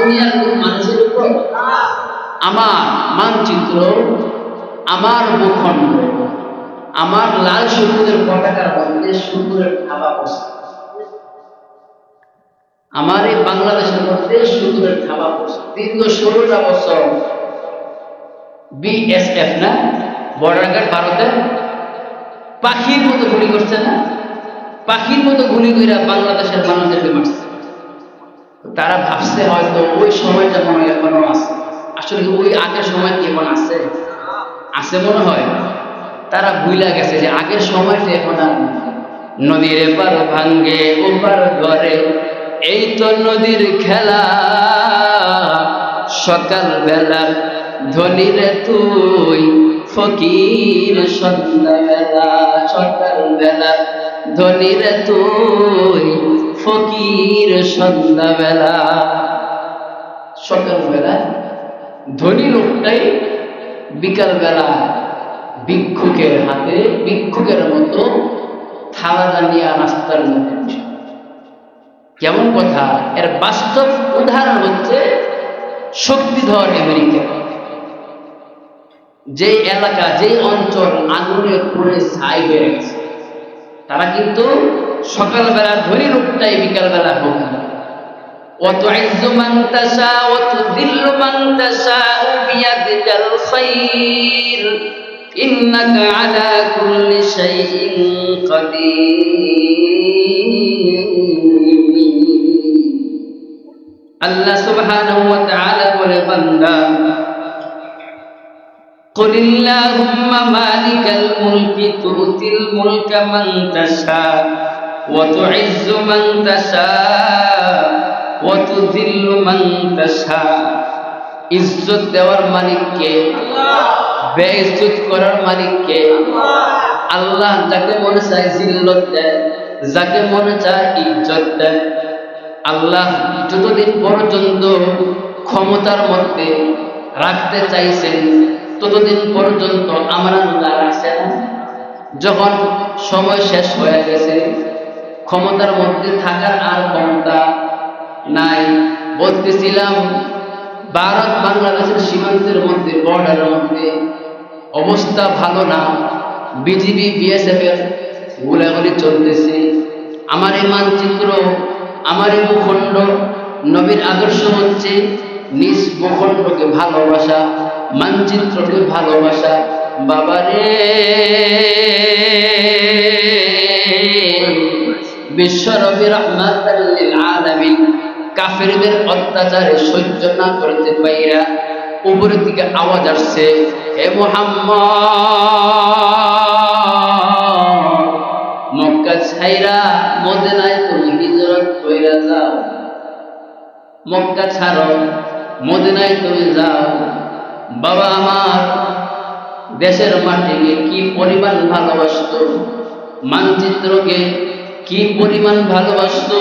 দুনিয়ার কোন মানুষের উপর। আমার মানচিত্র, আমার ভূখণ্ড, আমার লাল সবুজের পতাকার মধ্যে সুন্দরের থাবা বসে। আমার এই বাংলাদেশের মধ্যে সুন্দরের থাবা বসে। দীর্ঘ 16টা বছর বিএসএফ না বর্ডার গার্ড ভারতের পাখির মতো গুলি করছে না, পাখির মতো গুলি করে বাংলাদেশের মানুষদেরকে মারছে। তারা ভাবছে হয়তো ওই সময়টা মনে হয় এখনো আছে। আসলে ওই আগের সময় কি এখন আছে? আছে মনে হয়। তারা ভুইলা গেছে যে আগের সময়টা এখন আর নেই। নদীর এপার ভাঙ্গে ওপার ঘরে, এই তো নদীর খেলা। সকাল বেলা ধনী রে তুই, ফকির সন্ধ্যাবেলা। সকাল বেলা ধনী রে তুই, ফকির সন্ধ্যাবেলা। সকালবেলা ধনী লোকটাই বিকাল বেলা ভিক্ষুকের হাতে ভিক্ষুকের মতো থালাটা নিয়ে রাস্তার মধ্যে। কেমন কথা! এর বাস্তব উদাহরণ হচ্ছে শক্তিধর আমেরিকা। যে এলাকা, যে অঞ্চল আগুনে পুড়ে ছাই হয়ে গেছে, তারা কিন্তু সকালবেলা ধনী লোকটাই বিকালবেলা হোক। وتعز من تشاء وتذل من تشاء بيدك الخير إنك على كل شيء قدير। আল্লাহ সুবহানাহু ওয়া তাআলা বলে, বান্দা قل اللهم مالك الملك تؤتي الملك من تشاء وتعز من تشاء وتذل من تشاء। ইজ্জত দেওয়ার মালিক কে? আল্লাহ। বেইজ্জত করার মালিক কে? আল্লাহ। আল্লাহ যাকে মনে চায় জিল্লত দেয়, যাকে মনে চায় ইজ্জত দেয়। আল্লাহ যতদিন পর্যন্ত ক্ষমতার মধ্যে রাখতে চাইছেন ততদিন পর্যন্ত আমরা আল্লাহ রাখছেন। যখন সময় শেষ হয়ে গেছে, ক্ষমতার মধ্যে থাকার আর ক্ষমতা নাই। বলতেছিলাম ভারত বাংলাদেশের সীমান্তের মধ্যে, বর্ডারের মধ্যে অবস্থা ভালো না। বিজিবি বিএসএফ এর গোলাগুলি চলতেছে। আমার এই মানচিত্র, আমার এই ভূখণ্ড, নবীর আদর্শ হচ্ছে নিজ ভূখণ্ডকে ভালোবাসা, মানচিত্রকে ভালোবাসা। বাবারে, বিশ্বনবী রাহমাতাল লিল আলামিন কাফেরদের অত্যাচারে সহ্য না করতে পাইরা উপরের দিকে আওয়াজ আসছে, হে মুহাম্মদ, মক্কা ছাইরা মদিনায় তুমি হিজরত কইরা যাও। মক্কা ছাড়ো, মদিনায় তুমি যাও। বাবা আমার দেশের মাটিকে কি পরিমাণ ভালোবাসতো, মানচিত্রকে কি পরিমাণ ভালোবাসতো,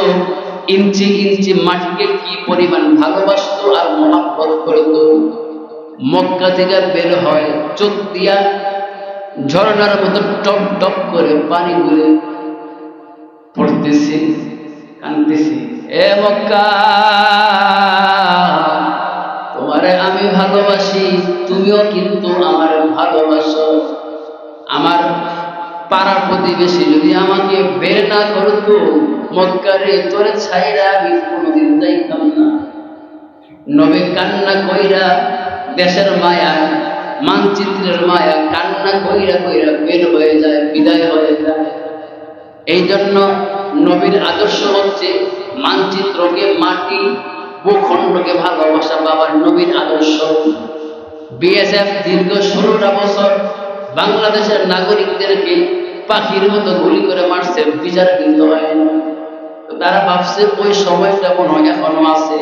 ইঞ্চি ইঞ্চি মাটিকে কি পরিমাণ ভালোবাসতো আর মহব্বত করত। মক্কা থেকে বের হয়, চোখ দিয়া ঝর্ণার মতো টপ টপ করে পানি গুলে পড়তেছে, কাঁদতেছে। এ মক্কা, তোমারে আমি ভালোবাসি, তুমিও কিন্তু আমার ভালোবাসো। আমার পাড়া প্রতিবেশী যদি আমাকে বের না করতো, মক্কারে তোরে ছাইরা আমি কোনোদিন যাইতাম না। নবী কান্না কইরা দেশের মায়া, মানচিত্রের মায়া, কান্না কইরা কইরা বের হয়ে যায়, বিদায় হয়ে যায়। এই জন্য নবীর আদর্শ হচ্ছে মানচিত্রকে, মাটি, ভূখণ্ডকে ভালোবাসা। বাবার নবীর আদর্শ। বিএসএফ দীর্ঘ 16টা বছর বাংলাদেশের নাগরিকদেরকে পাখির মতো গুলি করে মারছে, বিচার কিন্তু হয়নি। তারা ভাবছে ওই সময়টা মনে হয় এখনো আছে।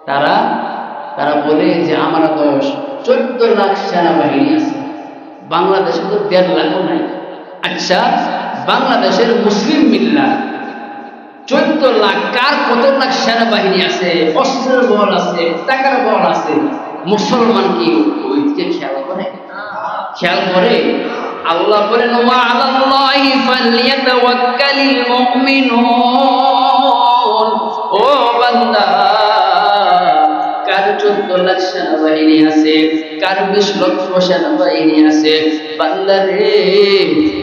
তারা বলে যে আমরা 14 লাখ সেনাবাহিনী আছে, বাংলাদেশে তো 1.5 লাখও নাই। আচ্ছা, বাংলাদেশের মুসলিম মিল্লাত 14 লাখ, কার কত লাখ সেনাবাহিনী আছে, অস্ত্রের বল আছে, টাকার বল আছে। মুসলমান কি ওইদিকে খেয়াল করে? খেয়াল করে? আল্লাহ বলেন, ওয়া আলাল্লাহি ফালইয়াতাওয়াক্কালিল মুমিনুন। ও বান্দা, 14 লাখ সেনাবাহিনী আছে, কার 20 লক্ষ সেনাবাহিনী আছে। বান্দা রে,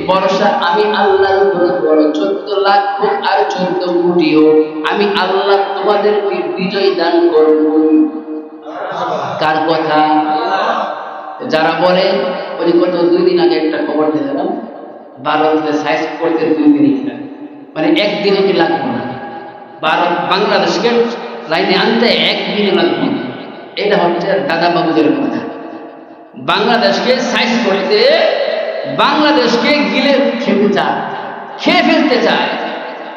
ভরসা আমি আল্লাহর উপর করো। 14 লাখ হোক আর 14 কোটি হোক, আমি আল্লাহ তোমাদেরকে বিজয় দান করব। কার কথা? যারা বলে ওই কত 2 দিন আগে একটা খবর দেখলাম, ভারতে সাইজ করতে 2 দিনই লাগে, মানে একদিনও কি লাগবে না। ভারত বাংলাদেশকে লাইনে আনতে 1 দিন লাগবে। এটা হচ্ছে দাদা বাবুদের কথা। বাংলাদেশকে সাইজ করতে, বাংলাদেশকে গিলে খেতে চায়, খেয়ে ফেলতে চায়।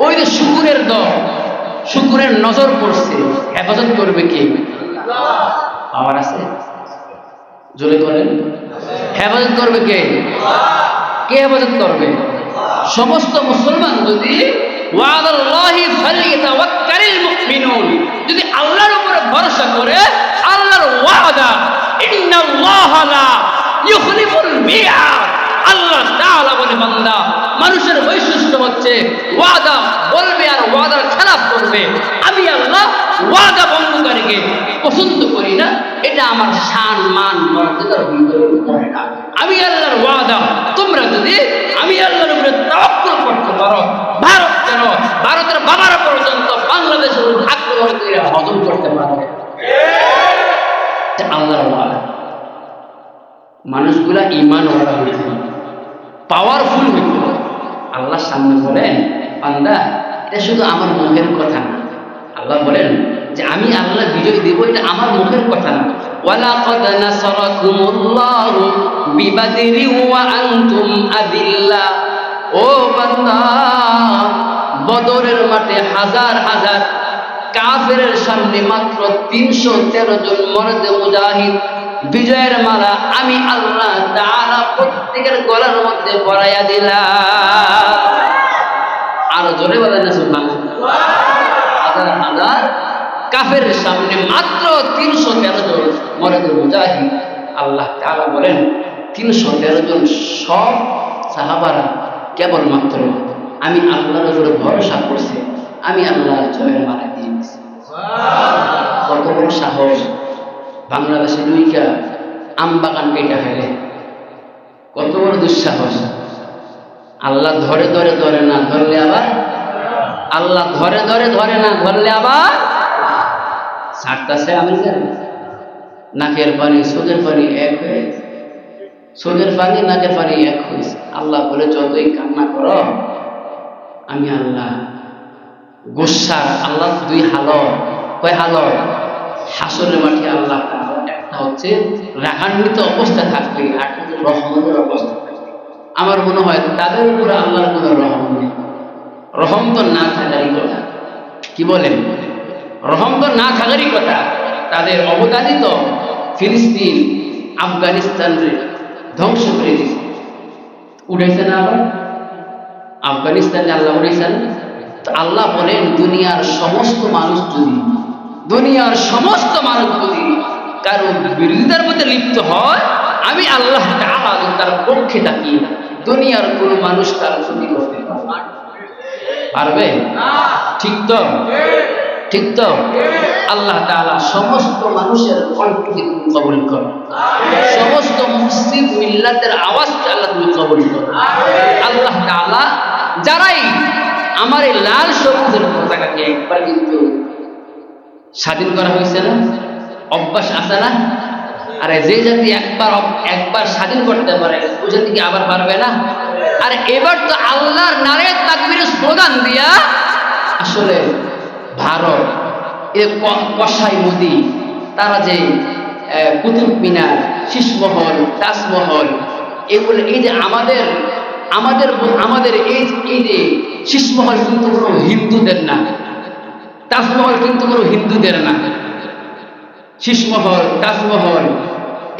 ওই যে শুকুরের দল, শুকুরের নজর পড়ছে, হেফাজত করবে কে? পাওয়ার আছে? জোরে বলেন, হেফাজত করবে কে? কে হেফাজত করবে? সমস্ত মুসলমান যদি ওয়াদাল্লাহি ফালিয়াতাওয়াক্কালিল মুমিনুন, যদি আল্লাহর উপরে ভরসা করে, আল্লাহর ওয়াদা ইন্নাল্লাহা লা ইউখলিফুল মিআদ, আল্লাহ তাআলা বলে বান্দা মানুষের বৈশিষ্ট্য হচ্ছে ওয়াদা বলবে আর ওয়াদার খেলাফ করবে। আমি আল্লাহ ওয়াদা ভঙ্গকারীকে পছন্দ করি না, এটা আমার শান মান মর্যাদার ভিতরে পড়ে না। আমি আল্লাহর ওয়াদা, তোমরা যদি আমি আল্লাহর উপরে তাওয়াক্কুল করতে পারো, ভারত কেন ভারতের বাবারা পর্যন্ত বাংলাদেশের আক্রমণ করে হজম করতে পারবে। আল্লাহর ওয়াদা। মানুষগুলা ঈমান ওয়ালা হইতে পাওয়ারফুল হইতে আল্লাহর সামনে বলেন, বান্দা এটা শুধু আমার মুখের কথা না। আল্লাহ বলেন যে আমি আল্লাহ বিজয় দেব, এটা আমার মুখের কথা না। ওয়ালাকাদ নাসারাকুমুল্লাহু বিবাদরি ওয়া আনতুম আযিল্লা। ও বান্দা, বদরের মাঠে হাজার হাজার কাফেরের সামনে মাত্র 313 জন মর্দে মুজাহিদ বিজয়ের মালা আমি আল্লাহ তাআলা প্রত্যেকের গলার মধ্যে পরাইয়া দিলাম। আরো জোরে বলেন না সুবহানাল্লাহ। হাজার হাজার কাফের সামনে মাত্র 313 জন মর্দে মুজাহিদ। আল্লাহ তাআলা বলেন 313 জন সব সাহাবারা কেবলমাত্র আমি আল্লাহর উপরে ভরসা করছি, আমি আল্লাহ জয়ের মালা দিয়ে দিয়েছি। কত বড় সাহস! বাংলাদেশে দুইটা আম বাগান কেটে ফেলে, কত বড় দুঃসাহস! আল্লাহ ধরে ধরে ধরে না ধরলে আবার, আল্লাহ ধরে ধরে ধরে না ধরলে আবার ছাড়তেছে। আমেরিকার নাকের পানি চোখের পানি এক হয়ে, চোখের পানি নাকের পানি এক হয়েছে। আল্লাহ বলে যতই কান্না করো, আমি আল্লাহ গোসা। আল্লাহ 2 হালত, কয় হালত? হাসরের মাঠে আল্লাহ একটা হচ্ছে রাগান্বিত অবস্থা থাকবে, আর কিন্তু রহমতের অবস্থা থাকবে। আমার মনে হয় তাদের উপরে আল্লাহর কোনো রহম নেই। রহম তো না থাকারই কথা। কি বলেন? রহম তো না থাকারই কথা। তাদের অবদানই তো ফিলিস্তিন আফগানিস্তানকে ধ্বংস করে দিয়েছে। উঠেছে না আবার আফগানিস্তানে আল্লাহ উঠেছেন। তো আল্লাহ বলেন দুনিয়ার সমস্ত মানুষ যদি, দুনিয়ার সমস্ত মানুষ যদি কারো বিরোধিতার মধ্যে লিপ্ত হয়, আমি আল্লাহ তাআলা তার পক্ষে থাকি। দুনিয়ার কোন মানুষ তার ক্ষতি করতে পারবে? ঠিক তো? ঠিক তো? আল্লাহ তাআলা সমস্ত মানুষের কণ্ঠকে কবুল করেন, সমস্ত মুসলিম মিল্লাতের আওয়াজকে আল্লাহ তুমি কবুল করো। আল্লাহ তাআলা যারাই আমার এই লাল সবুজের পতাকাকে একবার কিন্তু স্বাধীন করা হয়েছে না, অভ্যাস আছে না? আরে যে জাতি একবার স্বাধীন করতে পারে, ওই জাতি কি আবার পারবে না? আরে এবার তো আল্লাহর নারে তাকবীরের স্লোগান দিয়া আসলে ভারত কসাই মোদি তারা যে কুতুব মিনার, শীষমহল, তাজমহল, এগুলো এই যে আমাদের এই যে শীষমহল কিন্তু কোনো হিন্দুদের না, তাজমহল কিন্তু কোনো হিন্দুদের না। শীষমহল, তাজমহল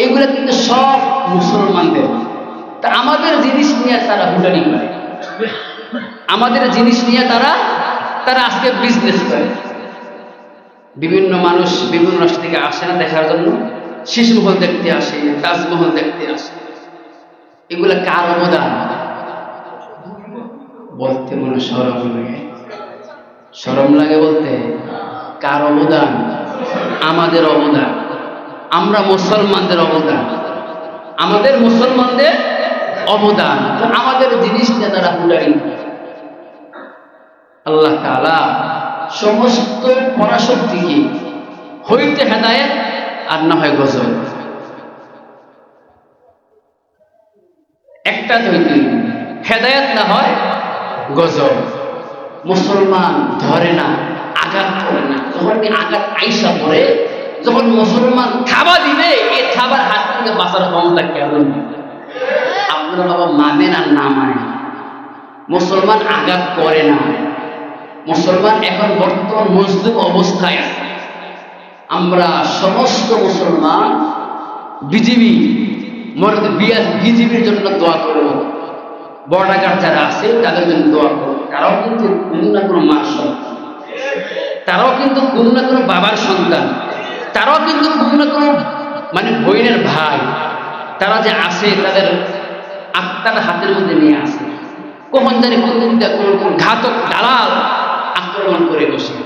এগুলো কিন্তু সব মুসলমানদের। তা আমাদের জিনিস নিয়ে তারা হুটারি করে, আমাদের জিনিস নিয়ে তারা আজকে বিজনেস করে। বিভিন্ন মানুষ বিভিন্ন রাষ্ট্র থেকে আসে না দেখার জন্য, শীষমহল দেখতে আসে, তাজমহল দেখতে আসে। এগুলা কার অবদান? বলতে মনে শরম লাগে, শরম লাগে বলতে। কার অবদান? আমাদের অবদান। আমরা মুসলমানদের অবদান, আমাদের মুসলমানদের অবদান, আমাদের জিনিস নিয়ে তারা হুটারি। আল্লাহ তাআলা সমস্ত পরাশক্তিকে হইতে হেদায়েত আর না হয় গজব, একটা হইতে হেদায়েত না হয় গজব। মুসলমান ধরে না, আঘাত করে না। যখন আঘাত আইসা পড়ে, যখন মুসলমান থাবা দিবে, এই থাবার হাত থেকে বাঁচার ক্ষমতা কেমন? আপনারা বাবা মানেন আর না মানে, মুসলমান আঘাত করে না। মুসলমান এখন বর্তমান মজলুম অবস্থায় আছে। আমরা সমস্ত মুসলমান বিজিবির জন্য দোয়া করব, বর্ডার গার্ড যারা আছে তাদের জন্য দোয়া করব। তারাও কিন্তু কোনো না কোনো মার সন্তান, তারাও কিন্তু কোনো না কোনো বাবার সন্তান, তারাও কিন্তু কোনো না কোনো মানে বোনের ভাই। তারা যে আছে তাদের আত্মার হাতের মধ্যে নিয়ে আসে। কখন জানি কোন ঘাতক দালাল আক্রমণ করে বসে।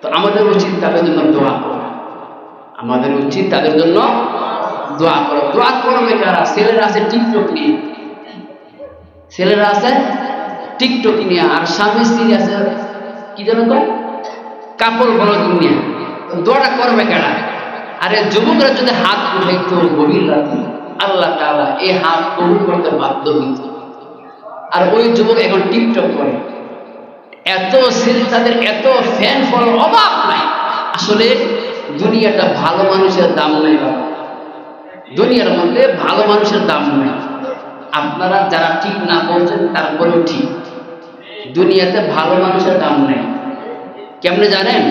তো আমাদের উচিত তাদের জন্য দোয়া করা, আমাদের উচিত তাদের জন্য দোয়া করা। দোয়া করবে কারা? ছেলেরা আছে টিকটক নিয়ে, ছেলেরা আছে টিকটক নিয়ে, আর স্বামী স্ত্রী আছে কি জানো তো কাপড় বলদ নিয়ে। দোয়াটা করবে কারা? আরে যুবকরা যদি হাত উঠাইতো গভীর রাতে, আল্লাহ তাআলা এই হাত কবুল করতে বাধ্য হইত। আর ওই যুবক এখন টিকটক করে, এত তাদের এত ফ্যান ফলো অভাব নাই। আসলে দুনিয়াটা ভালো মানুষের দাম নাই বাবা, দুনিয়ার মধ্যে ভালো মানুষের দাম নাই। আপনারা যারা ঠিক না বলছেন তারপরেও ঠিক, দুনিয়াতে ভালো মানুষের দাম নেই। কেমনে জানেন?